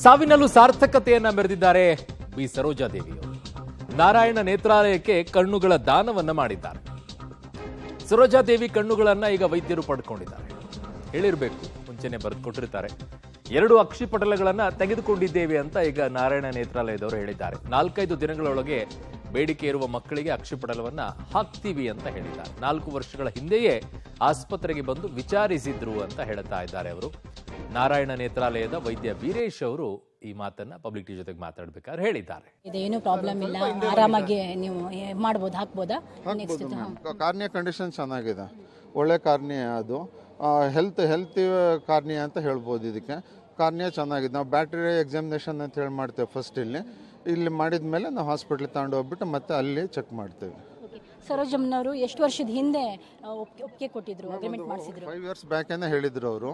ಸಾವಿನಲ್ಲೂ ಸಾರ್ಥಕತೆಯನ್ನ ಮೆರೆದಿದ್ದಾರೆ ಬಿ ಸರೋಜಾದೇವಿಯವರು. ನಾರಾಯಣ ನೇತ್ರಾಲಯಕ್ಕೆ ಕಣ್ಣುಗಳ ದಾನವನ್ನ ಮಾಡಿದ್ದಾರೆ. ಸರೋಜಾದೇವಿ ಕಣ್ಣುಗಳನ್ನ ಈಗ ವೈದ್ಯರು ಪಡ್ಕೊಂಡಿದ್ದಾರೆ. ಹೇಳಿರ್ಬೇಕು, ಮುಂಚೆನೆ ಬರೆದುಕೊಟ್ಟಿರ್ತಾರೆ. 2 ಅಕ್ಷಿಪಟಲಗಳನ್ನ ತೆಗೆದುಕೊಂಡಿದ್ದೇವೆ ಅಂತ ಈಗ ನಾರಾಯಣ ನೇತ್ರಾಲಯದವರು ಹೇಳಿದ್ದಾರೆ. 4-5 ದಿನಗಳೊಳಗೆ ಬೇಡಿಕೆ ಇರುವ ಮಕ್ಕಳಿಗೆ ಅಕ್ಷಿಪಟಲವನ್ನ ಹಾಕ್ತೀವಿ ಅಂತ ಹೇಳಿದ್ದಾರೆ. 4 ವರ್ಷಗಳ ಹಿಂದೆಯೇ ಆಸ್ಪತ್ರೆಗೆ ಬಂದು ವಿಚಾರಿಸಿದ್ರು ಅಂತ ಹೇಳ್ತಾ ಇದ್ದಾರೆ ಅವರು. ನಾರಾಯಣ ನೇತ್ರಾಲಯದ ವೈದ್ಯ ವೀರೇಶ್ ಅವರು ಈ ಮಾತನ್ನ ಪಬ್ಲಿಕ್ ಟಿವಿ ಜೊತೆಗೆ ಮಾತಾಡಬೇಕಾದ್ರೆ ಹೇಳಿದ್ದಾರೆ. ಇದೇನು ಪ್ರಾಬ್ಲಮ್ ಇಲ್ಲ, ಆರಾಮಾಗಿ ನೀವು ಮಾಡ್ಬೋದು, ಹಾಕ್ಬೋದಾ? ಕಾರ್ನಿಯಾ ಕಂಡೀಷನ್ ಚೆನ್ನಾಗಿದೆ, ಒಳ್ಳೆ ಕಾರ್ನಿಯಾ, ಅದು ಹೆಲ್ತಿ ಕಾರ್ನಿಯಾ ಅಂತ ಹೇಳ್ಬೋದು. ಇದಕ್ಕೆ ಕಾರ್ನಿಯಾ ಚೆನ್ನಾಗಿದೆ. ನಾವು ಬ್ಯಾಟರಿ ಎಕ್ಸಾಮಿನೇಷನ್ ಅಂತ ಹೇಳಿ ಮಾಡ್ತೇವೆ. ಫಸ್ಟ್ ಇಲ್ಲಿ ಮಾಡಿದ ಮೇಲೆ ನಾವು ಹಾಸ್ಪಿಟ್ಲಿಗೆ ತಗೊಂಡು ಹೋಗ್ಬಿಟ್ಟು ಮತ್ತೆ ಅಲ್ಲಿ ಚೆಕ್ ಮಾಡ್ತೇವೆ. ಸರೋಜಮ್ಮನವರು ಎಷ್ಟು ವರ್ಷದ ಹಿಂದೆ ಒಪ್ಪಿಗೆ ಕೊಟ್ಟಿದ್ರು, ಅಗ್ರಿಮೆಂಟ್ ಮಾಡಿಸಿದ್ರು? 5 years ಬ್ಯಾಕೇನೆ ಹೇಳಿದ್ರು ಅವರು.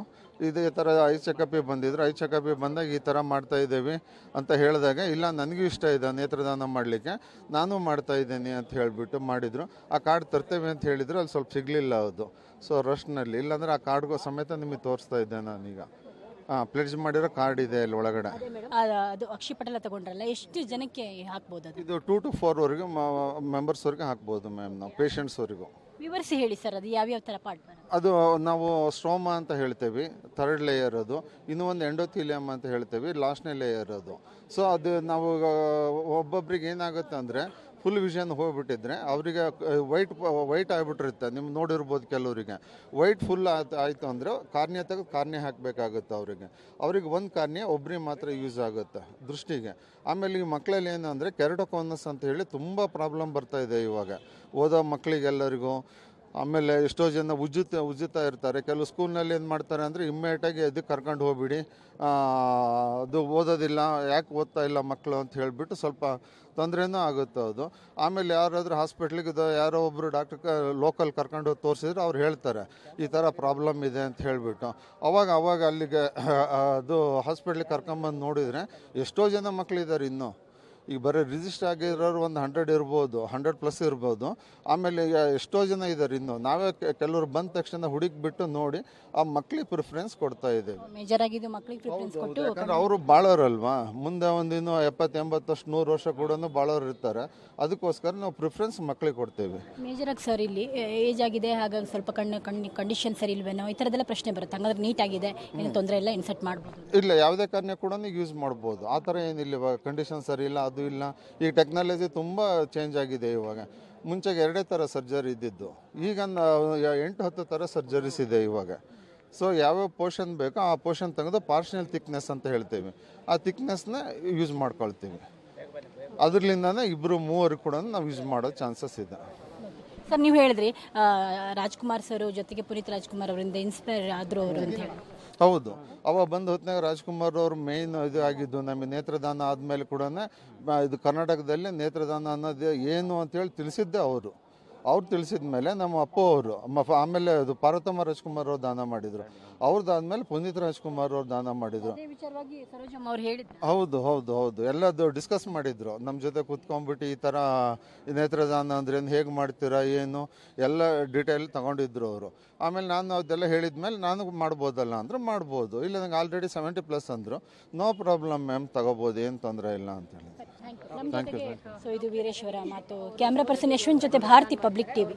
ಇದೇ ಥರ ಐ ಚೆಕಪ್ಪಿಗೆ ಬಂದಿದ್ರು. ಐ ಚೆಕಪ್ಪಿಗೆ ಬಂದಾಗ ಈ ಥರ ಮಾಡ್ತಾ ಇದ್ದೇವೆ ಅಂತ ಹೇಳಿದಾಗ, ಇಲ್ಲ ನನಗೂ ಇಷ್ಟ ಇದೆ ನೇತ್ರದಾನ ಮಾಡಲಿಕ್ಕೆ, ನಾನು ಮಾಡ್ತಾ ಇದ್ದೇನೆ ಅಂತ ಹೇಳಿಬಿಟ್ಟು ಮಾಡಿದರು. ಆ ಕಾರ್ಡ್ ತರ್ತೇವೆ ಅಂತ ಹೇಳಿದ್ರು, ಅಲ್ಲಿ ಸ್ವಲ್ಪ ಸಿಗಲಿಲ್ಲ ಅದು. ಸೊ ರಶ್ನಲ್ಲಿ, ಇಲ್ಲಾಂದರೆ ಆ ಕಾರ್ಡ್ಗೂ ಸಮೇತ ನಿಮಗೆ ತೋರಿಸ್ತಾ ಇದ್ದೆ ನಾನೀಗ. ಪ್ಲೆಡ್ಜ್ ಮಾಡಿರೋ ಕಾರ್ಡ್ ಇದೆ ಅಲ್ಲಿ ಒಳಗಡೆ. ಅದು ಅಕ್ಷಿಪಟಲ ತಗೊಂಡ್ರಲ್ಲ, ಎಷ್ಟು ಜನಕ್ಕೆ ಹಾಕ್ಬೋದು? ಇದು 2 to 4 ಮೆಂಬರ್ಸ್ವರೆಗೆ ಹಾಕ್ಬೋದು ಮ್ಯಾಮ್, ನಾವು ಪೇಷಂಟ್ಸ್ವರೆಗೂ. ವಿವರಿಸಿ ಹೇಳಿ ಸರ್, ಅದು ಯಾವ್ಯಾವ ಥರ ಪಾರ್ಟ್? ಅದು ನಾವು ಸ್ಟ್ರೋಮಾ ಅಂತ ಹೇಳ್ತೇವೆ, 3rd ಲೇಯರ್ ಅದು. ಇನ್ನೂ ಒಂದು ಎಂಡೋಥೀಲಿಯಮ್ ಅಂತ ಹೇಳ್ತೇವೆ, ಲಾಸ್ಟ್ನೇ ಲೇಯರ್ ಅದು. ಸೊ ಅದು ನಾವು ಒಬ್ಬೊಬ್ರಿಗೆ ಏನಾಗುತ್ತೆ ಅಂದರೆ, ಫುಲ್ ವಿಷನ್ ಹೋಗ್ಬಿಟ್ಟಿದ್ರೆ ಅವರಿಗೆ ವೈಟ್ ಆಗಿಬಿಟ್ಟಿರುತ್ತೆ. ನೀವು ನೋಡಿರ್ಬೋದು ಕೆಲವರಿಗೆ ವೈಟ್ ಫುಲ್ ಆಯಿತು ಅಂದರೆ ಕಾರ್ನಿಯಾ ತೆಗೆದು ಕಾರ್ನಿಯಾ ಹಾಕಬೇಕಾಗುತ್ತೆ. ಅವ್ರಿಗೆ ಒಂದು ಕಾರ್ನಿಯಾ ಒಬ್ಬರಿಗೆ ಮಾತ್ರ ಯೂಸ್ ಆಗುತ್ತೆ ದೃಷ್ಟಿಗೆ. ಆಮೇಲೆ ಈ ಮಕ್ಕಳಲ್ಲಿ ಏನು ಅಂದರೆ ಕೆರಟೋಕೋನಸ್ ಅಂತ ಹೇಳಿ ತುಂಬ ಪ್ರಾಬ್ಲಮ್ ಬರ್ತಾ ಇದೆ ಇವಾಗ ಓದೋ ಮಕ್ಕಳಿಗೆಲ್ಲರಿಗೂ. ಆಮೇಲೆ ಎಷ್ಟೋ ಜನ ಉಜ್ಜುತ್ತಾ ಇರ್ತಾರೆ. ಕೆಲವು ಸ್ಕೂಲ್ನಲ್ಲಿ ಏನು ಮಾಡ್ತಾರೆ ಅಂದರೆ ಇಮ್ಮಿಡಿಯೇಟಾಗಿ ಅದಕ್ಕೆ ಕರ್ಕೊಂಡು ಹೋಗ್ಬಿಡಿ, ಅದು ಓದೋದಿಲ್ಲ, ಯಾಕೆ ಓದ್ತಾ ಇಲ್ಲ ಮಕ್ಕಳು ಅಂತ ಹೇಳಿಬಿಟ್ಟು ಸ್ವಲ್ಪ ತೊಂದರೆನೂ ಆಗುತ್ತೆ ಅದು. ಆಮೇಲೆ ಯಾರಾದರೂ ಹಾಸ್ಪಿಟ್ಲಿಗೆ ಯಾರೋ ಒಬ್ಬರು ಡಾಕ್ಟರ್ ಲೋಕಲ್ ಕರ್ಕೊಂಡು ಹೋಗಿ ತೋರಿಸಿದ್ರೆ ಅವ್ರು ಹೇಳ್ತಾರೆ ಈ ಥರ ಪ್ರಾಬ್ಲಮ್ ಇದೆ ಅಂತ ಹೇಳಿಬಿಟ್ಟು. ಅವಾಗ ಅಲ್ಲಿಗೆ ಅದು ಹಾಸ್ಪಿಟ್ಲಿಗೆ ಕರ್ಕೊಂಬಂದು ನೋಡಿದರೆ ಎಷ್ಟೋ ಜನ ಮಕ್ಕಳಿದ್ದಾರೆ ಇನ್ನೂ. ಈಗ ಬರೀ ರಿಜಿಸ್ಟರ್ ಆಗಿರೋರು ಒಂದು 100 ಇರ್ಬೋದು, 100+ ಇರ್ಬೋದು. ಆಮೇಲೆ ಎಷ್ಟೋ ಜನ ಇದ್ದಾರೆ ಇನ್ನೂ. ನಾವೇ ಕೆಲವರು ಬಂದ ತಕ್ಷಣ ಹುಡುಕ್ಬಿಟ್ಟು ನೋಡಿ ಆ ಮಕ್ಕಳಿಗೆ ಪ್ರಿಫರೆನ್ಸ್ ಕೊಡ್ತಾ ಇದ್ದೇವೆ. ಮೇಜರ್ ಆಗಿದ್ದು ಮಕ್ಕಳಿಗೆ ಪ್ರಿಫರೆನ್ಸ್ ಕೊಟ್ಟು, ಯಾಕಂದ್ರೆ ಅವರು ಬಾಳೋರಲ್ವಾ, ಮುಂದೆ ಒಂದಿನ್ನು 70-80 ವರ್ಷ 100 ವರ್ಷ ಕೂಡ ಬಾಳೋರು ಇರ್ತಾರೆ. ಅದಕ್ಕೋಸ್ಕರ ನಾವು ಪ್ರಿಫರೆನ್ಸ್ ಮಕ್ಕಳಿಗೆ ಕೊಡ್ತೇವೆ. ಮೇಜರ್ ಆಗಿ ಸರ್ ಇಲ್ಲಿ ಏಜ್ ಆಗಿದೆ, ಹಾಗಾಗಿ ಸ್ವಲ್ಪ ಕಂಡೀಷನ್ ಸರಿ ಇಲ್ವೇನೋ, ಈ ಥರದ್ದೆಲ್ಲ ಪ್ರಶ್ನೆ ಬರುತ್ತೆ. ಹಂಗಾದ್ರೆ ನೀಟ್ ಆಗಿದೆ, ಏನು ತೊಂದರೆ ಇಲ್ಲ, ಇನ್ಸರ್ಟ್ ಮಾಡ್ಬೋದು? ಇಲ್ಲ, ಯಾವುದೇ ಕಾರ್ಯ ಕೂಡ ಯೂಸ್ ಮಾಡ್ಬೋದು. ಆ ಥರ ಏನಿಲ್ಲ, ಕಂಡೀಷನ್ ಸರಿ ಇಲ್ಲ ಅದು ಇಲ್ಲ. ಈಗ ಟೆಕ್ನಾಲಜಿ ತುಂಬ ಚೇಂಜ್ ಆಗಿದೆ. ಇವಾಗ ಮುಂಚೆಗೆ 2 ಥರ ಸರ್ಜರಿ ಇದ್ದಿದ್ದು, ಈಗ 8-10 ಥರ ಸರ್ಜರೀಸ್ ಇದೆ ಇವಾಗ. ಸೊ ಯಾವ್ಯಾವ ಪೋರ್ಷನ್ ಬೇಕೋ ಆ ಪೋರ್ಷನ್ ತೆಗೆದು ಪಾರ್ಷನಲ್ ಥಿಕ್ನೆಸ್ ಅಂತ ಹೇಳ್ತೀವಿ, ಆ ಥಿಕ್ನೆಸ್ನ ಯೂಸ್ ಮಾಡ್ಕೊಳ್ತೀವಿ. ಅದರಲ್ಲಿಂದಾನೆ 2-3 ಕೂಡ ನಾವು ಯೂಸ್ ಮಾಡೋ ಚಾನ್ಸಸ್ ಇದೆ. ಸರ್, ನೀವು ಹೇಳಿದ್ರಿ ರಾಜ್ಕುಮಾರ್ ಸರ್ ಜೊತೆಗೆ ಪುನೀತ್ ರಾಜ್ಕುಮಾರ್ ಅವರಿಂದ ಇನ್ಸ್ಪೈರ್ ಆದ್ರು ಅವರು ಅಂತ ಹೇಳಿ. ಹೌದು, ಅವಾಗ ಬಂದ ಹೊತ್ತಿನಾಗ ರಾಜ್ಕುಮಾರ್ ಅವರು ಮೇನ್ ಇದು ಆಗಿದ್ದು. ನಮಗೆ ನೇತ್ರದಾನ ಆದಮೇಲೆ ಕೂಡ ಇದು ಕರ್ನಾಟಕದಲ್ಲಿ ನೇತ್ರದಾನ ಅನ್ನೋದು ಏನು ಅಂತೇಳಿ ತಿಳಿಸಿದ್ದೆ ಅವರು. ತಿಳಿಸಿದ ಮೇಲೆ ನಮ್ಮ ಅಪ್ಪ ಅವರು, ಆಮೇಲೆ ಅದು ಪಾರ್ವತಮ್ಮ ರಾಜ್ಕುಮಾರ್ ಅವರು ದಾನ ಮಾಡಿದರು. ಅವ್ರದ್ದಾದ್ಮೇಲೆ ಪುನೀತ್ ರಾಜ್ಕುಮಾರ್ ಅವರು ದಾನ ಮಾಡಿದರು. ಹೌದು, ಎಲ್ಲದು ಡಿಸ್ಕಸ್ ಮಾಡಿದ್ರು ನಮ್ಮ ಜೊತೆ ಕೂತ್ಕೊಂಡ್ಬಿಟ್ಟು. ಈ ಥರ ನೇತ್ರದಾನ ಅಂದ್ರೆ ಹೇಗೆ ಮಾಡ್ತೀರಾ ಏನು ಎಲ್ಲ ಡೀಟೇಲ್ ತಗೊಂಡಿದ್ರು ಅವರು. ಆಮೇಲೆ ನಾನು ಅದೆಲ್ಲ ಹೇಳಿದ್ಮೇಲೆ ನಾನು ಮಾಡ್ಬೋದಲ್ಲ ಅಂದ್ರೆ ಮಾಡ್ಬೋದು, ಇಲ್ಲ ನಂಗೆ ಆಲ್ರೆಡಿ 70+ ಅಂದರು. ನೋ ಪ್ರಾಬ್ಲಮ್ ಮ್ಯಾಮ್, ತಗೋಬೋದು, ಏನು ತೊಂದರೆ ಇಲ್ಲ ಅಂತ ಹೇಳಿ. Thank you. ಸೊ ಇದು ವೀರೇಶ್ವರ ಮತ್ತು ಕ್ಯಾಮ್ರಾ ಪರ್ಸನ್ ಯಶವಂತ್ ಜೊತೆ ಭಾರತಿ, ಪಬ್ಲಿಕ್ ಟಿವಿ.